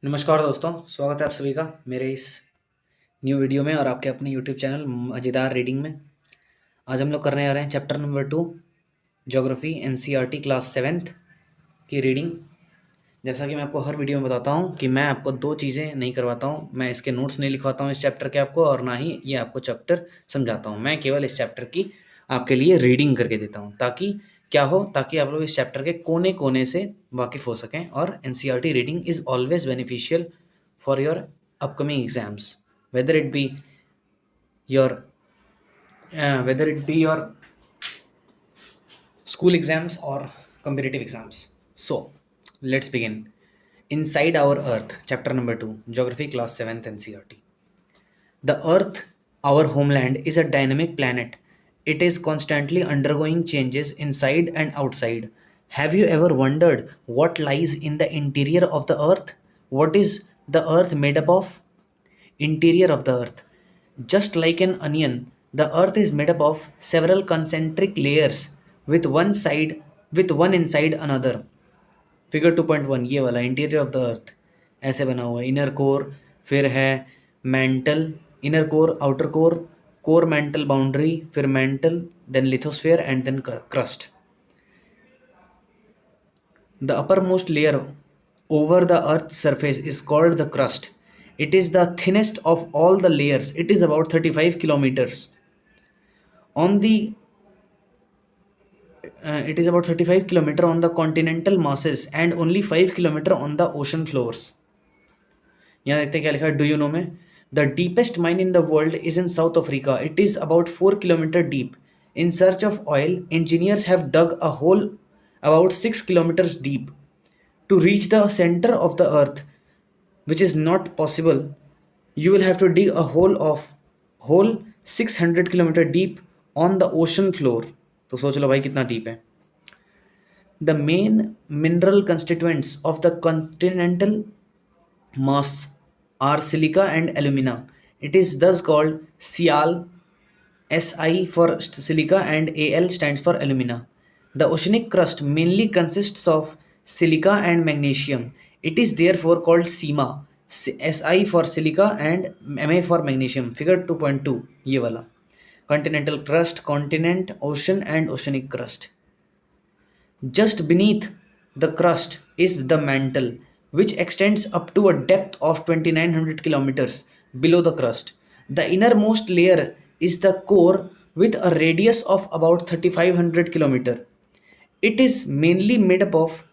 नमस्कार दोस्तों, स्वागत है आप सभी का मेरे इस न्यू वीडियो में और आपके अपने यूट्यूब चैनल मज़ेदार रीडिंग में। आज हम लोग करने जा रहे हैं chapter number 2 geography NCERT class 7th की रीडिंग। जैसा कि मैं आपको हर वीडियो में बताता हूं कि मैं आपको दो चीज़ें नहीं करवाता हूं, मैं इसके नोट्स नहीं लिखवाता हूं इस चैप्टर के आपको, और ना ही ये आपको चैप्टर समझाता हूं। मैं केवल इस चैप्टर की आपके लिए रीडिंग करके देता हूं ताकि क्या हो, ताकि आप लोग इस चैप्टर के कोने कोने से वाकिफ़ हो सकें। और NCERT reading is always beneficial for your upcoming exams, whether it be your whether it be your school exams or competitive exams. So let's begin. Inside Our Earth, chapter number 2, Geography, class 7th NCERT. The Earth, our homeland, is a dynamic planet. It is constantly undergoing changes inside and outside. Have you ever wondered what lies in the interior of the Earth? What is the Earth made up of? Interior of the Earth. Just like an onion, the Earth is made up of several concentric layers with one inside another. Figure 2.1 ये वाला interior of the earth ऐसे बना हुआ है। Inner core, फिर है mantle, inner core, outer core, core mantle boundary, फिर mantle, then lithosphere and then crust. The uppermost layer over the Earth's surface is called the crust. It is the thinnest of all the layers. It is about 35 kilometers. On the it is about 35 kilometer on the continental masses and only 5 kilometer on the ocean floors. यहाँ देखते हैं क्या लिखा है do you know में। The deepest mine in the world is in south Africa. It is about 4 kilometer deep. In search of oil, engineers have dug a hole about 6 kilometers deep. To reach the center of the earth, which is not possible, you will have to dig a hole 600 kilometer deep on the ocean floor. तो सोच लो भाई कितना deep है। The main mineral constituents of the continental mass are silica and alumina. It is thus called Sial. Si for silica and Al stands for alumina. The oceanic crust mainly consists of silica and magnesium. It is therefore called SIMA. Si for silica and Ma for magnesium. Figure 2.2 ये वाला continental crust, continent, ocean and oceanic crust. Just beneath the crust is the mantle, which extends up to a depth of 2900 kilometers below the crust. The innermost layer is the core with a radius of about 3500 kilometers. It is mainly made up of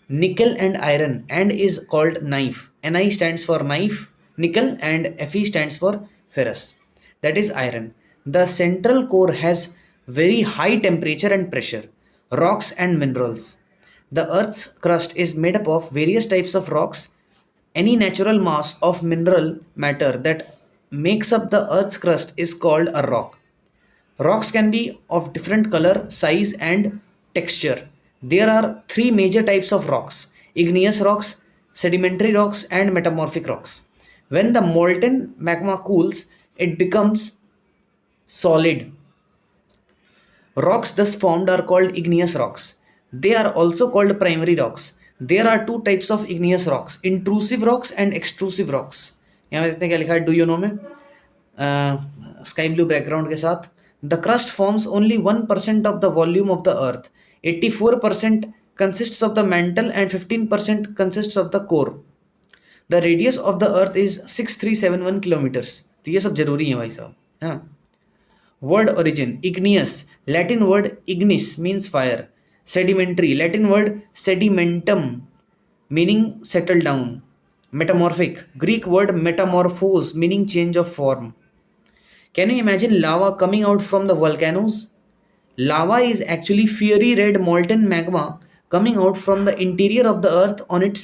nickel and iron and is called knife. Ni stands for knife, nickel, and Fe stands for ferrous, that is iron. The central core has very high temperature and pressure. Rocks and minerals. The Earth's crust is made up of various types of rocks. Any natural mass of mineral matter that makes up the Earth's crust is called a rock. Rocks can be of different color, size, and texture. There are three major types of rocks: igneous rocks, sedimentary rocks, and metamorphic rocks. When the molten magma cools, it becomes solid. Rocks thus formed are called igneous rocks. They are also called primary rocks. There are two types of igneous rocks: intrusive rocks and extrusive rocks. यहाँ देखते हैं क्या लिखा है do you know में sky blue background के साथ। The crust forms only 1% of the volume of the earth. 84% consists of the mantle and 15% consists of the core. The radius of the earth is 6371 kilometers. तो ये सब जरूरी है भाई साहब, है ना। Word origin: igneous, Latin word ignis means fire. Sedimentary, Latin word sedimentum meaning settle down. Metamorphic, Greek word metamorphose meaning change of form. Can you imagine lava coming out from the volcanoes? Lava is actually fiery red molten magma coming out from the interior of the earth on its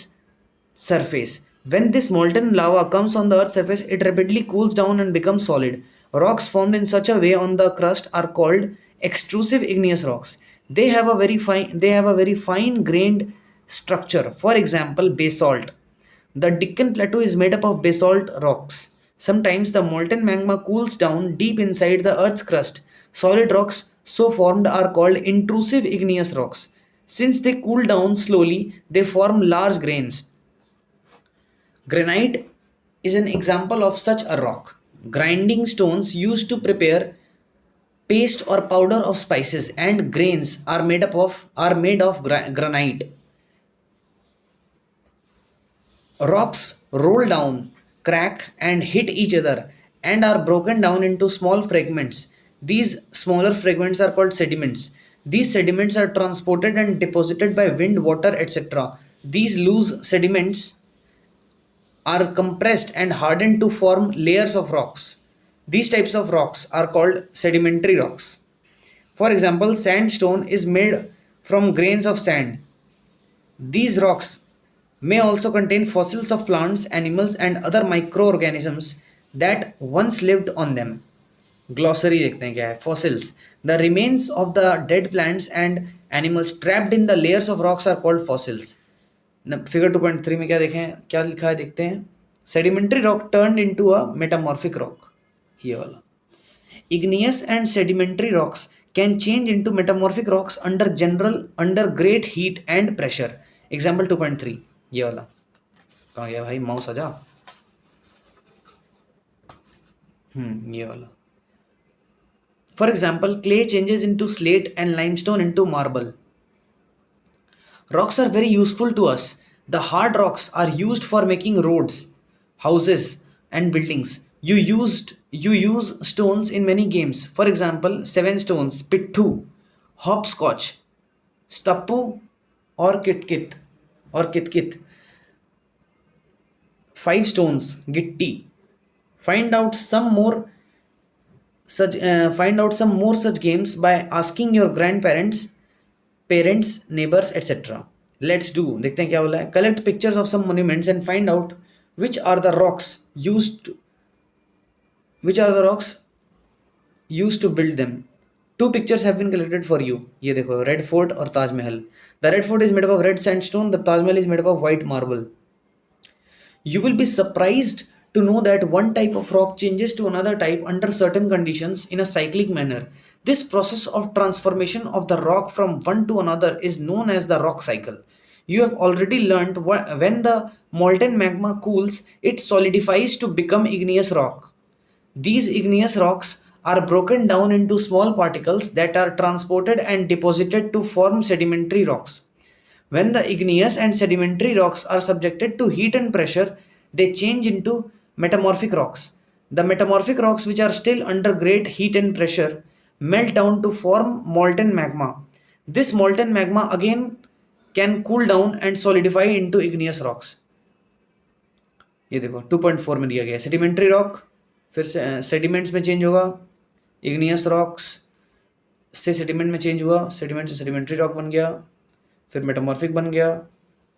surface. When this molten lava comes on the earth's surface, it rapidly cools down and becomes solid. Rocks formed in such a way on the crust are called extrusive igneous rocks. They have a very fine grained structure. For example, basalt. The Deccan Plateau is made up of basalt rocks. Sometimes the molten magma cools down deep inside the earth's crust. Solid rocks so formed are called intrusive igneous rocks. Since they cool down slowly, they form large grains. Granite is an example of such a rock. Grinding stones used to prepare paste or powder of spices and grains are made of granite. Rocks roll down, crack, and hit each other and are broken down into small fragments. These smaller fragments are called sediments. These sediments are transported and deposited by wind, water, etc. These loose sediments are compressed and hardened to form layers of rocks. These types of rocks are called sedimentary rocks. For example, sandstone is made from grains of sand. These rocks may also contain fossils of plants, animals, and other microorganisms that once lived on them. Glossary देखते हैं क्या है. Fossils. The remains of the dead plants and animals trapped in the layers of rocks are called fossils. Figure 2.3 में क्या देखें, क्या लिखा है देखते हैं. Sedimentary rock turned into a metamorphic rock. ये वाला. Igneous and sedimentary rocks can change into metamorphic rocks under great heat and pressure. Example 2.3. ये वाला. कहाँ गया भाई माउस, आजा. ये वाला. For example, clay changes into slate and limestone into marble. Rocks are very useful to us. The hard rocks are used for making roads, houses, and buildings. You use stones in many games. For example, 7 stones, pittu, hopscotch, stappu, or kitkit or kitkit. 5 stones, gitti. Find out some more such games by asking your grandparents, parents, neighbors, etc. Let's do. देखते हैं क्या बोला है. Collect pictures of some monuments and find out which are the rocks used to build them. 2 pictures have been collected for you. ये देखो, Red Fort और Taj Mahal. The Red Fort is made up of red sandstone. The Taj Mahal is made up of white marble. You will be surprised to know that one type of rock changes to another type under certain conditions in a cyclic manner. This process of transformation of the rock from one to another is known as the rock cycle. You have already learned when the molten magma cools, it solidifies to become igneous rock. These igneous rocks are broken down into small particles that are transported and deposited to form sedimentary rocks. When the igneous and sedimentary rocks are subjected to heat and pressure, they change into metamorphic rocks. The metamorphic rocks, which are still under great heat and pressure, melt down to form molten magma. This molten magma again can cool down and solidify into igneous rocks. ये देखो 2.4 में दिया गया है. Sedimentary rock फिर sediments में change होगा, igneous rocks से सेडिमेंट में चेंज हुआ, सेडिमेंट से सेडिमेंट्री रॉक बन गया, फिर मेटामॉर्फिक बन गया,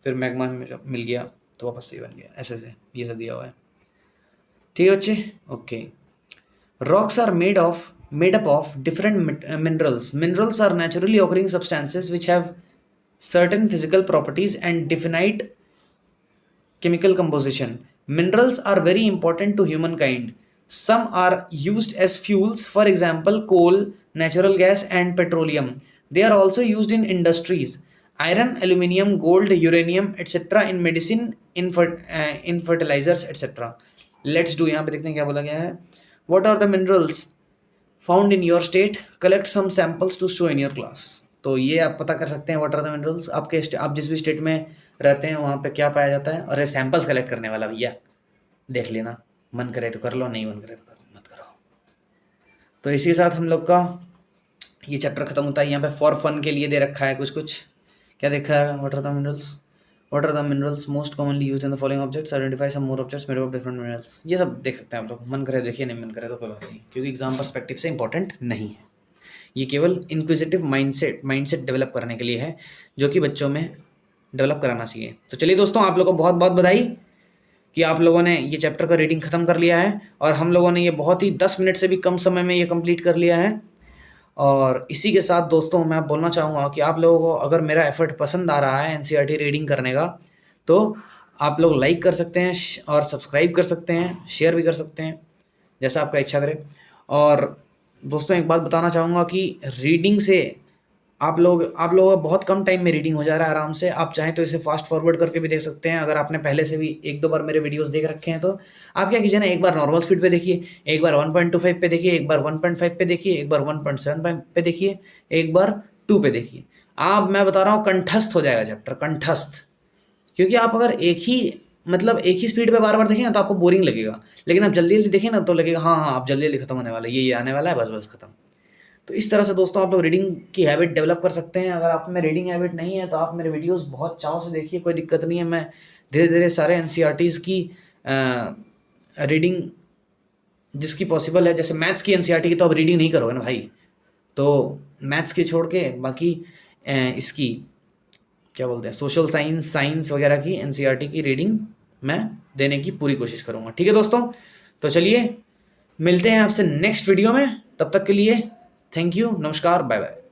फिर मैग्मा मिल गया तो वापस से बन गया. ऐसे से ये सब दिया हुआ है. ठीक है बच्चे. Okay. Rocks are made up of different minerals. Minerals are naturally occurring substances which have certain physical properties and definite chemical composition. Minerals are very important to humankind. Some are used as fuels, for example, coal, natural gas, and petroleum. They are also used in industries. Iron, aluminium, gold, uranium, etc. in medicine, in fertilizers, etc. Let's do. यहाँ पे देखते हैं क्या बोला गया है. What are the minerals found in your state? Collect some samples to show in your class. तो ये आप पता कर सकते हैं. What are the minerals? आप जिस भी स्टेट में रहते हैं वहाँ पे क्या पाया जाता है. और ये सैम्पल्स कलेक्ट करने वाला भैया, देख लेना. मन करे तो कर लो, नहीं मन करे तो मत करो. तो इसी के साथ हम लोग का ये चैप्टर खत्म होता है. यहाँ पे फॉर फन के लिए दे रखा है कुछ. क्या देखा है. What are the minerals most commonly used in the following objects? Identify some more objects made of different minerals. ये सब देख सकते हैं आप लोग. मन करे देखिए, नहीं मन करे तो कोई बात नहीं, क्योंकि एग्जाम पर्सपेक्टिव से इंपॉर्टेंट नहीं है. ये केवल इंक्विजिटिव माइंडसेट डेवलप करने के लिए है, जो कि बच्चों में डेवलप कराना चाहिए. तो चलिए दोस्तों, आप लोगों को बहुत बहुत बधाई कि आप लोगों ने ये चैप्टर का रीडिंग ख़त्म कर लिया है, और हम लोगों ने ये बहुत ही 10 मिनट से भी कम समय में ये कंप्लीट कर लिया है. और इसी के साथ दोस्तों मैं बोलना चाहूँगा कि आप लोगों को अगर मेरा एफर्ट पसंद आ रहा है एनसीईआरटी रीडिंग करने का, तो आप लोग लाइक कर सकते हैं और सब्सक्राइब कर सकते हैं, शेयर भी कर सकते हैं, जैसा आपका इच्छा करे. और दोस्तों एक बात बताना चाहूँगा कि रीडिंग से आप लोगों का बहुत कम टाइम में रीडिंग हो जा रहा है आराम से। आप चाहें तो इसे फास्ट फॉरवर्ड करके भी देख सकते हैं। अगर आपने पहले से भी एक दो बार मेरे वीडियोस देख रखे हैं तो आप क्या कीजिए ना, एक बार नॉर्मल स्पीड पे देखिए, एक बार 1.25 पे देखिए, एक बार 1.5 पे देखिए, एक बार 1.7 पे देखिए, एक बार 2 पे देखिए। आप, मैं बता रहा हूँ, कंठस्थ हो जाएगा चैप्टर, कंठस्थ। क्योंकि आप अगर एक ही स्पीड पे बार बार देखें ना तो आपको बोरिंग लगेगा, लेकिन आप जल्दी जल्दी देखें ना तो लगेगा हाँ हाँ आप जल्दी जल्दी खत्म होने वाला है, ये आने वाला है, बस बस खत्म। तो इस तरह से दोस्तों आप लोग रीडिंग की हैबिट डेवलप कर सकते हैं। अगर आप में रीडिंग हैबिट नहीं है तो आप मेरे वीडियोस बहुत चाव से देखिए, कोई दिक्कत नहीं है। मैं धीरे धीरे सारे एनसीईआरटीज़ की रीडिंग जिसकी पॉसिबल है, जैसे मैथ्स की एनसीईआरटी की तो आप रीडिंग नहीं करोगे ना भाई, तो मैथ्स की छोड़ के बाकी इसकी क्या बोलते हैं, सोशल साइंस, साइंस वगैरह की एनसीईआरटी की रीडिंग मैं देने की पूरी कोशिश करूँगा। ठीक है दोस्तों, तो चलिए मिलते हैं आपसे नेक्स्ट वीडियो में। तब तक के लिए थैंक यू, नमस्कार, बाय बाय।